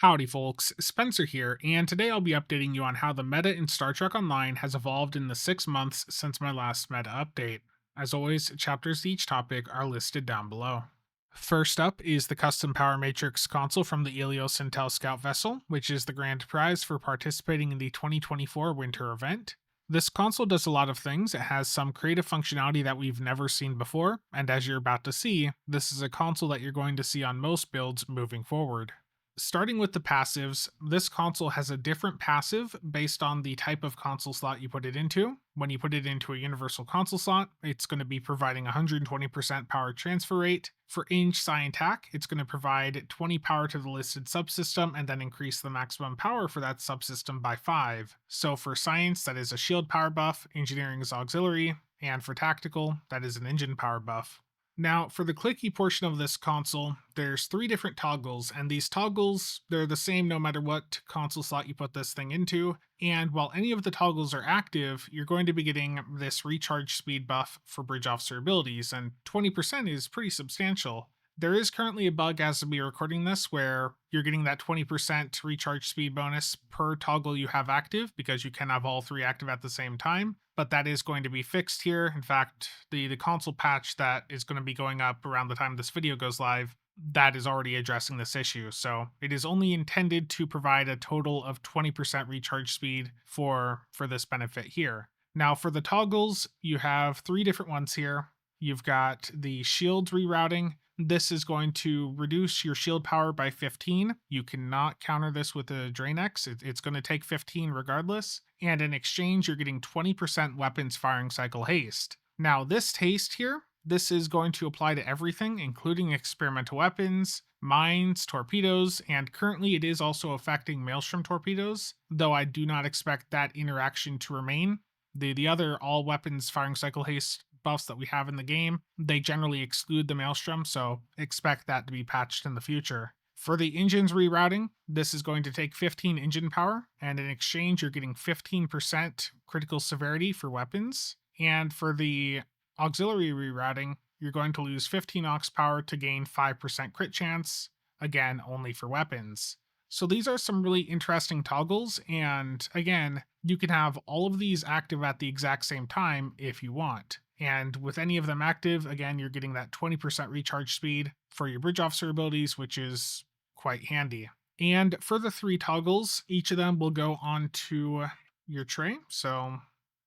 Howdy folks, Spencer here, and today I'll be updating you on how the meta in Star Trek Online has evolved in the 6 months since my last meta update. As always, chapters to each topic are listed down below. First up is the Custom Power Matrix console from the Eleos Intel Scout vessel, which is the grand prize for participating in the 2024 winter event. This console does a lot of things. It has some creative functionality that we've never seen before, and as you're about to see, this is a console that you're going to see on most builds moving forward. Starting with the passives, this console has a different passive based on the type of console slot you put it into. When you put it into a universal console slot, it's going to be providing 120% power transfer rate. For Inch Psi and TAC, it's going to provide 20 power to the listed subsystem and then increase the maximum power for that subsystem by 5. So for Science, that is a shield power buff, Engineering is auxiliary, and for Tactical, that is an engine power buff. Now, for the clicky portion of this console, there's 3 different toggles, and these toggles, they're the same no matter what console slot you put this thing into, and while any of the toggles are active, you're going to be getting this recharge speed buff for bridge officer abilities, and 20% is pretty substantial. There is currently a bug as we are recording this where you're getting that 20% recharge speed bonus per toggle you have active because you can have all 3 active at the same time, but that is going to be fixed here. In fact, the console patch that is going to be going up around the time this video goes live, that is already addressing this issue. So it is only intended to provide a total of 20% recharge speed for this benefit here. Now for the toggles, you have 3 different ones here. You've got the shield rerouting. This is going to reduce your shield power by 15. You cannot counter this with a Drain X. It's going to take 15 regardless. And in exchange, you're getting 20% weapons firing cycle haste. Now, this haste here, this is going to apply to everything, including experimental weapons, mines, torpedoes, and currently it is also affecting Maelstrom torpedoes, though I do not expect that interaction to remain. The other all weapons firing cycle haste buffs that we have in the game, they generally exclude the Maelstrom, so expect that to be patched in the future. For the engines rerouting, this is going to take 15 engine power, and in exchange you're getting 15% critical severity for weapons. And for the auxiliary rerouting, you're going to lose 15 aux power to gain 5% crit chance, again only for weapons. So these are some really interesting toggles, and again, you can have all of these active at the exact same time if you want. And with any of them active, again, you're getting that 20% recharge speed for your bridge officer abilities, which is quite handy. And for the 3 toggles, each of them will go onto your tray. So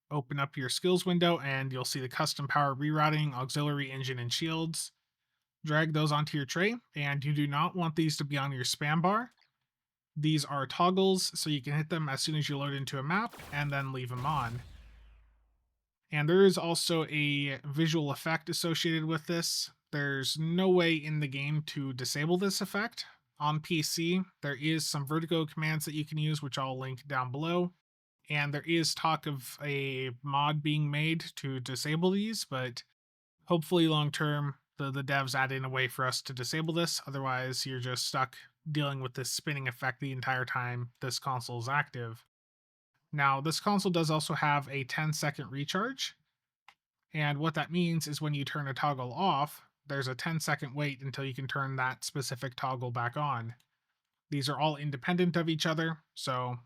open up your skills window and you'll see the custom power rerouting, auxiliary, engine, and shields. Drag those onto your tray, and you do not want these to be on your spam bar. These are toggles, so you can hit them as soon as you load into a map and then leave them on. And there is also a visual effect associated with this. There's no way in the game to disable this effect. On PC, there is some Vertigo commands that you can use, which I'll link down below. And there is talk of a mod being made to disable these, but hopefully long term, the devs add in a way for us to disable this. Otherwise, you're just stuck dealing with this spinning effect the entire time this console is active. Now, this console does also have a 10-second recharge, and what that means is when you turn a toggle off, there's a 10-second wait until you can turn that specific toggle back on. These are all independent of each other, so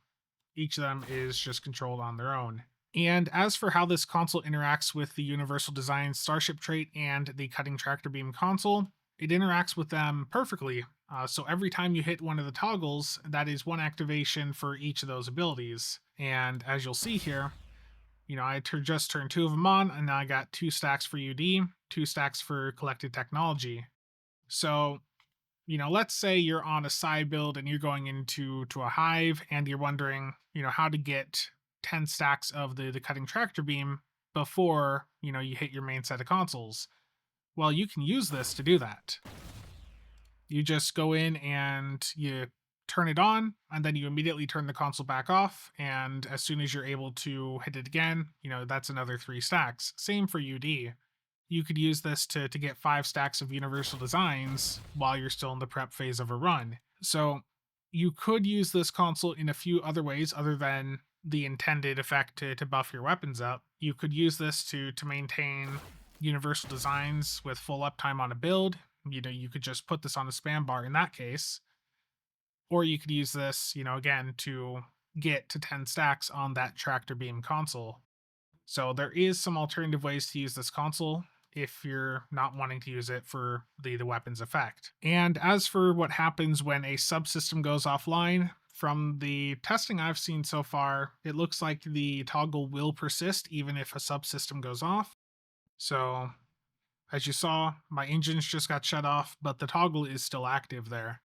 each of them is just controlled on their own. And as for how this console interacts with the Universal Design Starship trait and the Cutting Tractor Beam console, it interacts with them perfectly. So every time you hit one of the toggles, that is 1 activation for each of those abilities. And as you'll see here, I just turned 2 of them on, and now I got 2 stacks for UD, 2 stacks for Collected Technology. So, let's say you're on a side build and you're going into a hive and you're wondering, how to get 10 stacks of the Cutting Tractor Beam before, you hit your main set of consoles. Well, you can use this to do that. You just go in and you turn it on, and then you immediately turn the console back off, and as soon as you're able to hit it again, that's another 3 stacks. Same for UD. You could use this to get 5 stacks of Universal Designs while you're still in the prep phase of a run. So you could use this console in a few other ways other than the intended effect to buff your weapons up. You could use this to maintain Universal Designs with full uptime on a build. You could just put this on a spam bar in that case. Or you could use this, again, to get to 10 stacks on that tractor beam console. So there is some alternative ways to use this console if you're not wanting to use it for the weapon's effect. And as for what happens when a subsystem goes offline, from the testing I've seen so far, it looks like the toggle will persist even if a subsystem goes off. So as you saw, my engines just got shut off, but the toggle is still active there.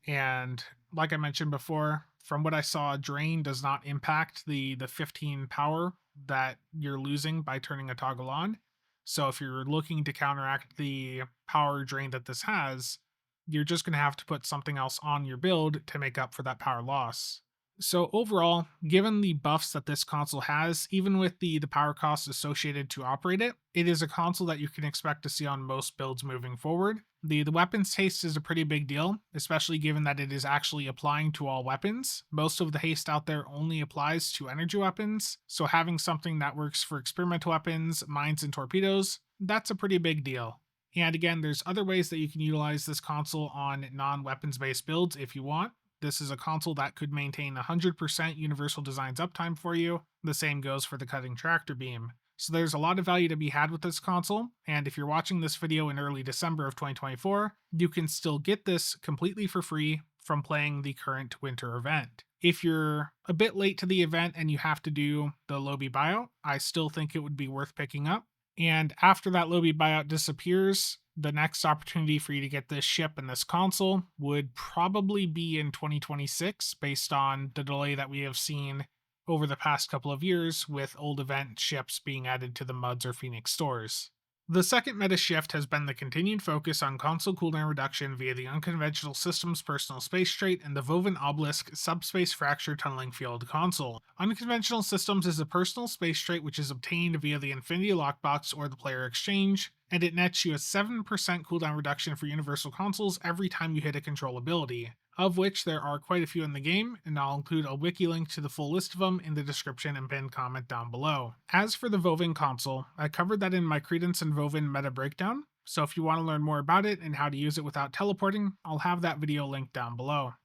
And like I mentioned before, from what I saw, drain does not impact the 15 power that you're losing by turning a toggle on. So if you're looking to counteract the power drain that this has, you're just going to have to put something else on your build to make up for that power loss. So overall, given the buffs that this console has, even with the power costs associated to operate it, it is a console that you can expect to see on most builds moving forward. The weapons haste is a pretty big deal, especially given that it is actually applying to all weapons. Most of the haste out there only applies to energy weapons, so having something that works for experimental weapons, mines, and torpedoes, that's a pretty big deal. And again, there's other ways that you can utilize this console on non-weapons based builds if you want. This is a console that could maintain 100% Universal Design's uptime for you. The same goes for the cutting tractor beam. So there's a lot of value to be had with this console, and if you're watching this video in early December of 2024, you can still get this completely for free from playing the current winter event. If you're a bit late to the event and you have to do the Lobby buyout, I still think it would be worth picking up. And after that Lobby buyout disappears, the next opportunity for you to get this ship and this console would probably be in 2026 based on the delay that we have seen over the past couple of years with old event ships being added to the Muds or Phoenix stores. The second meta shift has been the continued focus on console cooldown reduction via the Unconventional Systems Personal Space Trait and the Vovin Obelisk Subspace Fracture Tunneling Field console. Unconventional Systems is a personal space trait which is obtained via the Infinity Lockbox or the Player Exchange, and it nets you a 7% cooldown reduction for Universal Consoles every time you hit a control ability, of which there are quite a few in the game, and I'll include a wiki link to the full list of them in the description and pinned comment down below. As for the Vovin console, I covered that in my Credence and Vovin meta breakdown, so if you want to learn more about it and how to use it without teleporting, I'll have that video linked down below.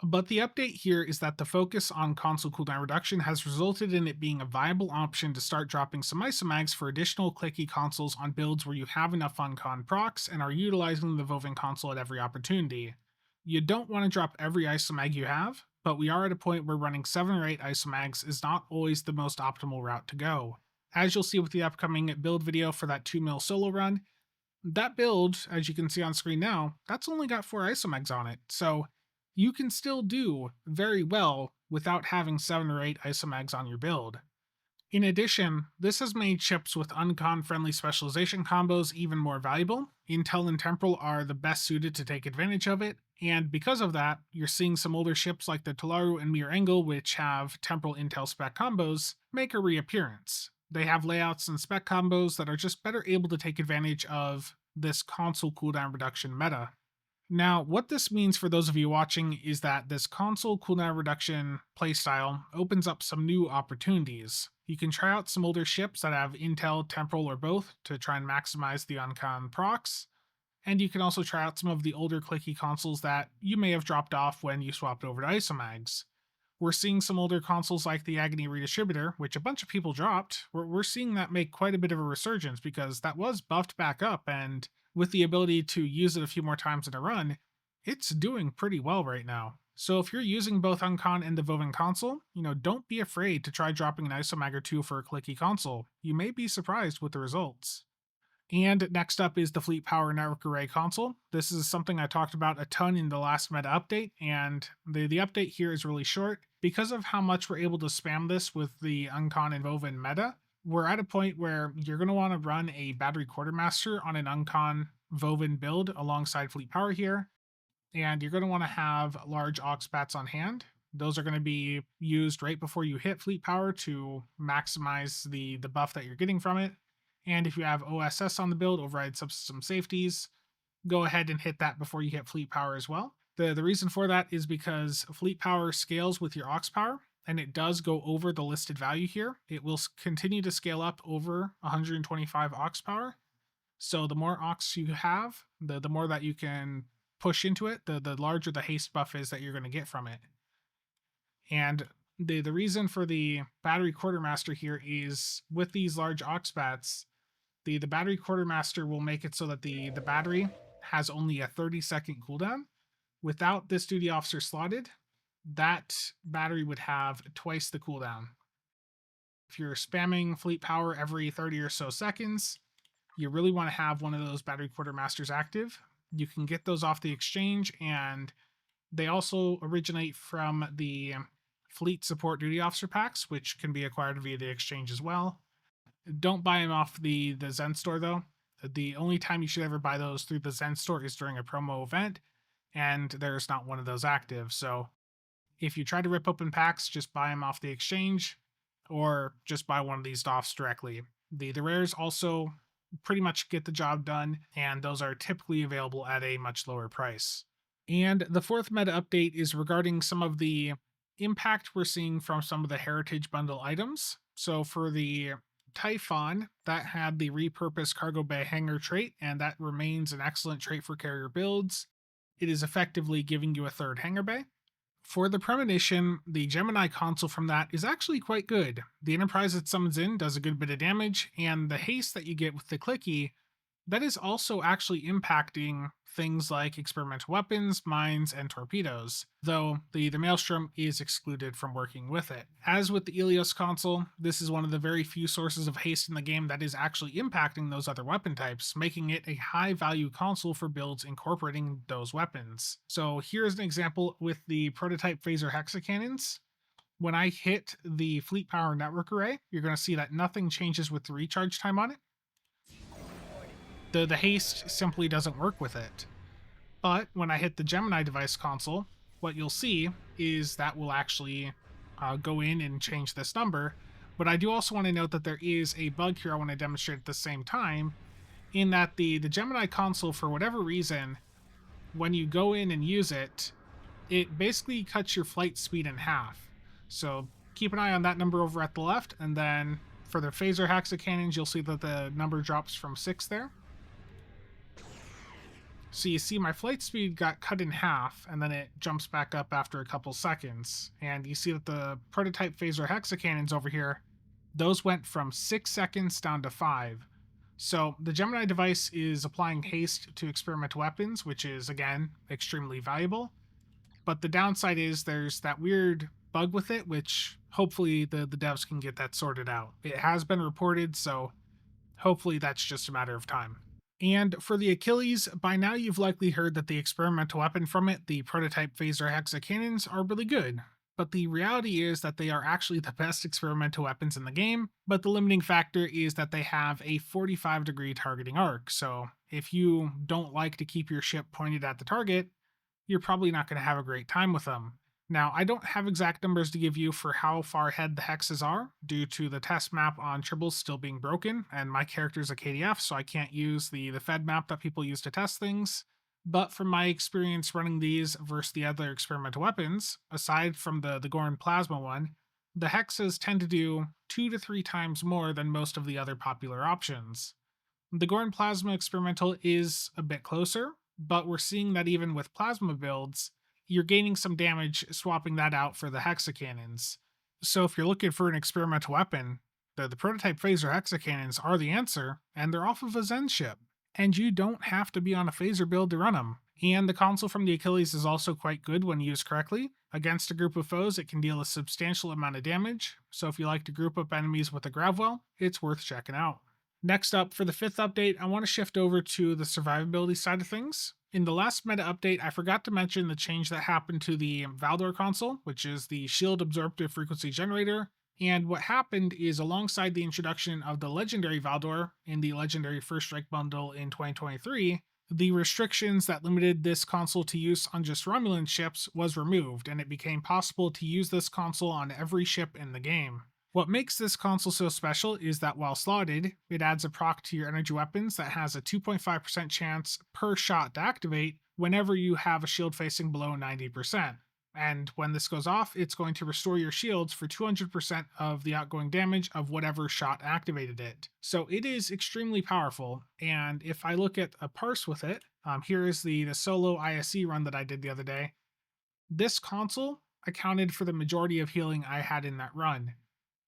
But the update here is that the focus on console cooldown reduction has resulted in it being a viable option to start dropping some isomags for additional clicky consoles on builds where you have enough Uncon procs and are utilizing the Vovin console at every opportunity. You don't want to drop every isomag you have, but we are at a point where running 7 or 8 isomags is not always the most optimal route to go. As you'll see with the upcoming build video for that 2 mil solo run, that build, as you can see on screen now, that's only got 4 isomags on it, so you can still do very well without having 7 or 8 isomags on your build. In addition, this has made ships with Uncon-friendly specialization combos even more valuable. Intel and Temporal are the best suited to take advantage of it, and because of that, you're seeing some older ships like the Talaru and Mir Engel, which have Temporal Intel spec combos, make a reappearance. They have layouts and spec combos that are just better able to take advantage of this console cooldown reduction meta. Now, what this means for those of you watching is that this console cooldown reduction playstyle opens up some new opportunities. You can try out some older ships that have Intel, Temporal, or both to try and maximize the Uncon procs, and you can also try out some of the older clicky consoles that you may have dropped off when you swapped over to isomags. We're seeing some older consoles like the Agony Redistributor, which a bunch of people dropped. We're seeing that make quite a bit of a resurgence because that was buffed back up, and with the ability to use it a few more times in a run, it's doing pretty well right now. So if you're using both Uncon and the Vovin console, don't be afraid to try dropping an isomag or two for a clicky console. You may be surprised with the results. And next up is the Fleet Power Network Array console. This is something I talked about a ton in the last meta update, and the update here is really short. Because of how much we're able to spam this with the Uncon and Vovin meta, we're at a point where you're going to want to run a Battery Quartermaster on an Uncon Vovin build alongside Fleet Power here, and you're going to want to have large aux bats on hand. Those are going to be used right before you hit Fleet Power to maximize the buff that you're getting from it. And if you have OSS on the build, Override Subsystem Safeties, go ahead and hit that before you hit Fleet Power as well. The reason for that is because Fleet Power scales with your aux power, and it does go over the listed value here. It will continue to scale up over 125 aux power. So the more aux you have, the more that you can push into it, the larger the haste buff is that you're going to get from it. And the reason for the battery quartermaster here is with these large Oxbats, the battery quartermaster will make it so that the battery has only a 30-second cooldown. Without this duty officer slotted, that battery would have twice the cooldown. If you're spamming fleet power every 30 or so seconds, you really want to have one of those battery quartermasters active. You can get those off the exchange, and they also originate from the fleet support duty officer packs, which can be acquired via the exchange as well. Don't buy them off the Zen store though. The only time you should ever buy those through the Zen store is during a promo event, and there's not one of those active. So if you try to rip open packs, just buy them off the exchange, or just buy one of these DOFs directly. The rares also pretty much get the job done, and those are typically available at a much lower price. And the fourth meta update is regarding some of the impact we're seeing from some of the Heritage Bundle items. So for the Typhon, that had the repurposed cargo bay hangar trait, and that remains an excellent trait for carrier builds. It is effectively giving you a third hangar bay. For the Premonition, the Gemini console from that is actually quite good. The Enterprise it summons in does a good bit of damage, and the haste that you get with the clicky, that is also actually impacting things like experimental weapons, mines, and torpedoes, though the Maelstrom is excluded from working with it. As with the Eleos console, this is one of the very few sources of haste in the game that is actually impacting those other weapon types, making it a high-value console for builds incorporating those weapons. So here's an example with the prototype phaser hexacannons. When I hit the fleet power network array, you're going to see that nothing changes with the recharge time on it. The haste simply doesn't work with it. But when I hit the Gemini device console, what you'll see is that will actually go in and change this number. But I do also want to note that there is a bug here I want to demonstrate at the same time, in that the Gemini console, for whatever reason, when you go in and use it, it basically cuts your flight speed in half. So keep an eye on that number over at the left, and then for the phaser hexacannons, you'll see that the number drops from 6 there. So you see my flight speed got cut in half, and then it jumps back up after a couple seconds. And you see that the prototype phaser hexacannons over here, those went from 6 seconds down to 5. So the Gemini device is applying haste to experimental weapons, which is, again, extremely valuable. But the downside is there's that weird bug with it, which hopefully the devs can get that sorted out. It has been reported, so hopefully that's just a matter of time. And for the Achilles, by now you've likely heard that the experimental weapon from it, the prototype phaser hexacannons, are really good. But the reality is that they are actually the best experimental weapons in the game, but the limiting factor is that they have a 45-degree targeting arc, so if you don't like to keep your ship pointed at the target, you're probably not going to have a great time with them. Now, I don't have exact numbers to give you for how far ahead the hexes are, due to the test map on Tribbles still being broken, and my character's a KDF, so I can't use the Fed map that people use to test things. But from my experience running these versus the other experimental weapons, aside from the Gorn Plasma one, the hexes tend to do 2 to 3 times more than most of the other popular options. The Gorn Plasma experimental is a bit closer, but we're seeing that even with plasma builds, you're gaining some damage swapping that out for the hexacannons. So if you're looking for an experimental weapon, the prototype phaser hexacannons are the answer, and they're off of a Zen ship. And you don't have to be on a phaser build to run them. And the console from the Achilles is also quite good when used correctly. Against a group of foes, it can deal a substantial amount of damage, so if you like to group up enemies with a Gravwell, it's worth checking out. Next up, for the 5th update, I want to shift over to the survivability side of things. In the last meta update, I forgot to mention the change that happened to the Valdore Console, which is the Shield Absorptive Frequency Generator. And what happened is, alongside the introduction of the Legendary Valdore in the Legendary First Strike bundle in 2023, the restrictions that limited this console to use on just Romulan ships was removed, and it became possible to use this console on every ship in the game. What makes this console so special is that while slotted, it adds a proc to your energy weapons that has a 2.5% chance per shot to activate whenever you have a shield facing below 90%. And when this goes off, it's going to restore your shields for 200% of the outgoing damage of whatever shot activated it. So it is extremely powerful. And if I look at a parse with it, here is the solo ISE run that I did the other day. This console accounted for the majority of healing I had in that run.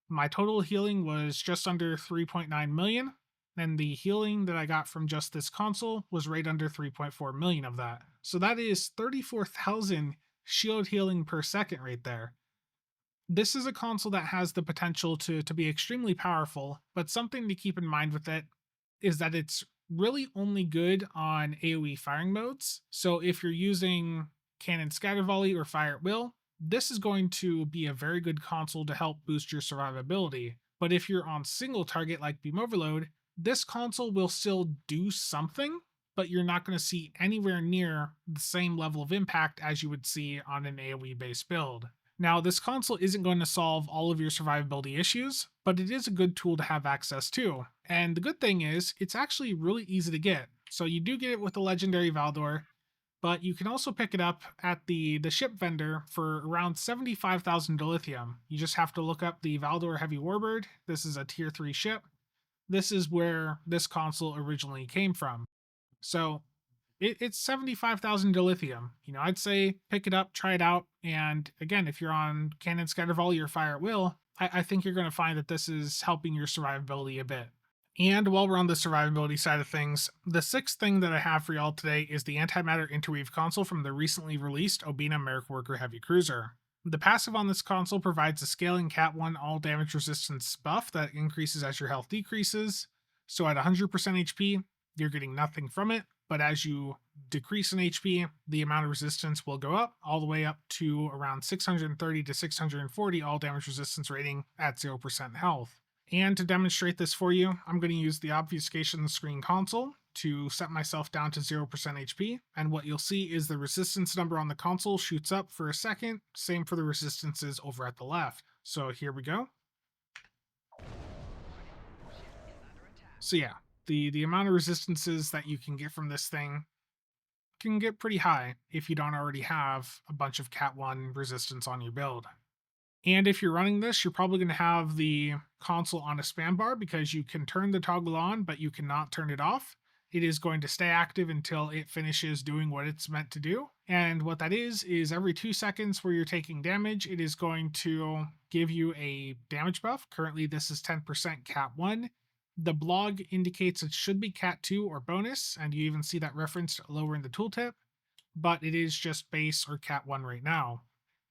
My total healing was just under 3.9 million, and the healing that I got from just this console was right under 3.4 million of that. So that is 34,000 shield healing per second right there. This is a console that has the potential to be extremely powerful, but something to keep in mind with it is that it's really only good on AoE firing modes. So if you're using cannon scatter volley or fire at will, this is going to be a very good console to help boost your survivability. But if you're on single target like Beam Overload, this console will still do something, but you're not going to see anywhere near the same level of impact as you would see on an AoE based build. Now, this console isn't going to solve all of your survivability issues, but it is a good tool to have access to. And the good thing is, it's actually really easy to get. So you do get it with the legendary Valdore, but you can also pick it up at the ship vendor for around 75,000 dilithium. You just have to look up the Valdore Heavy Warbird. This is a tier 3 ship. This is where this console originally came from. So it's 75,000 dilithium. I'd say pick it up, try it out. And again, if you're on cannon scatter volley or fire at will, I think you're going to find that this is helping your survivability a bit. And while we're on the survivability side of things, the sixth thing that I have for y'all today is the Antimatter Interweave console from the recently released Obena Merc Worker Heavy Cruiser. The passive on this console provides a scaling Cat 1 all damage resistance buff that increases as your health decreases. So at 100% HP, you're getting nothing from it, but as you decrease in HP, the amount of resistance will go up all the way up to around 630 to 640 all damage resistance rating at 0% health. And to demonstrate this for you, I'm going to use the obfuscation screen console to set myself down to 0% HP, and what you'll see is the resistance number on the console shoots up for a second, same for the resistances over at the left. So here we go. So yeah, the amount of resistances that you can get from this thing can get pretty high if you don't already have a bunch of Cat 1 resistance on your build. And if you're running this, you're probably going to have the console on a spam bar because you can turn the toggle on, but you cannot turn it off. It is going to stay active until it finishes doing what it's meant to do. And what that is every 2 seconds where you're taking damage, it is going to give you a damage buff. Currently, this is 10% Cat 1. The blog indicates it should be Cat 2 or bonus, and you even see that referenced lower in the tooltip, but it is just base or Cat 1 right now.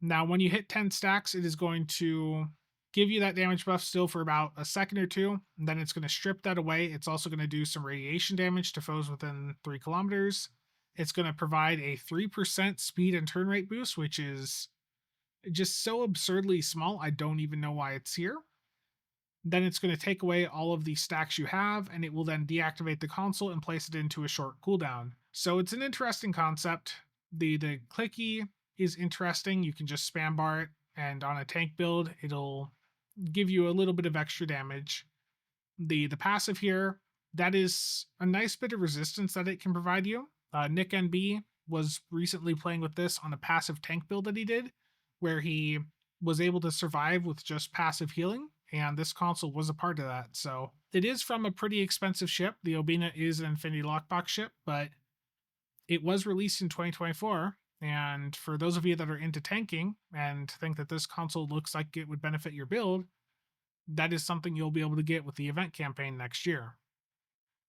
Now, when you hit 10 stacks, it is going to give you that damage buff still for about a second or two, and then it's going to strip that away. It's also going to do some radiation damage to foes within 3 kilometers. It's going to provide a 3% speed and turn rate boost, which is just so absurdly small, I don't even know why it's here. Then it's going to take away all of the stacks you have, and it will then deactivate the console and place it into a short cooldown. So it's an interesting concept. The clicky is interesting. You can just spam bar it, and on a tank build, it'll give you a little bit of extra damage. The passive here, that is a nice bit of resistance that it can provide you. Nick NB was recently playing with this on a passive tank build that he did, where he was able to survive with just passive healing, and this console was a part of that. So it is from a pretty expensive ship. The Obena is an Infinity Lockbox ship, but it was released in 2024. And for those of you that are into tanking and think that this console looks like it would benefit your build, that is something you'll be able to get with the event campaign next year.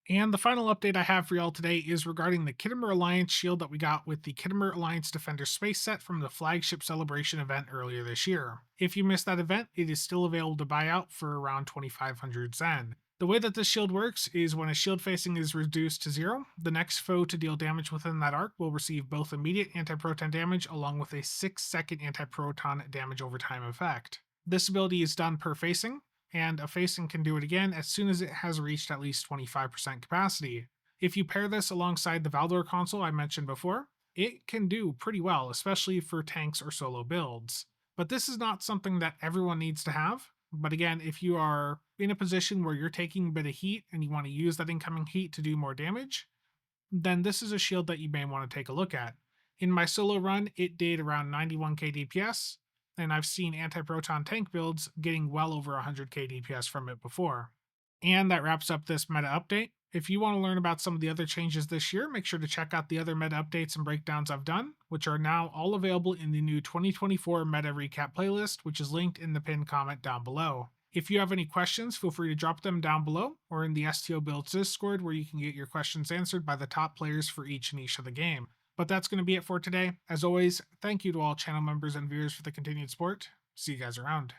And the final update I have for y'all today is regarding the Khitomer Alliance shield that we got with the Khitomer Alliance Defender space set from the flagship celebration event earlier this year. If you missed that event, it is still available to buy out for around 2,500 Zen. The way that this shield works is when a shield facing is reduced to 0, the next foe to deal damage within that arc will receive both immediate anti-proton damage along with a 6-second anti-proton damage over time effect. This ability is done per facing, and a facing can do it again as soon as it has reached at least 25% capacity. If you pair this alongside the Valdore Console I mentioned before, it can do pretty well, especially for tanks or solo builds. But this is not something that everyone needs to have. But again, if you are in a position where you're taking a bit of heat and you want to use that incoming heat to do more damage, then this is a shield that you may want to take a look at. In my solo run, it did around 91k DPS, and I've seen anti-proton tank builds getting well over 100k DPS from it before. And that wraps up this meta update. If you want to learn about some of the other changes this year, make sure to check out the other meta updates and breakdowns I've done, which are now all available in the new 2024 Meta Recap playlist, which is linked in the pinned comment down below. If you have any questions, feel free to drop them down below or in the STO Builds Discord, where you can get your questions answered by the top players for each niche of the game. But that's going to be it for today. As always, thank you to all channel members and viewers for the continued support. See you guys around.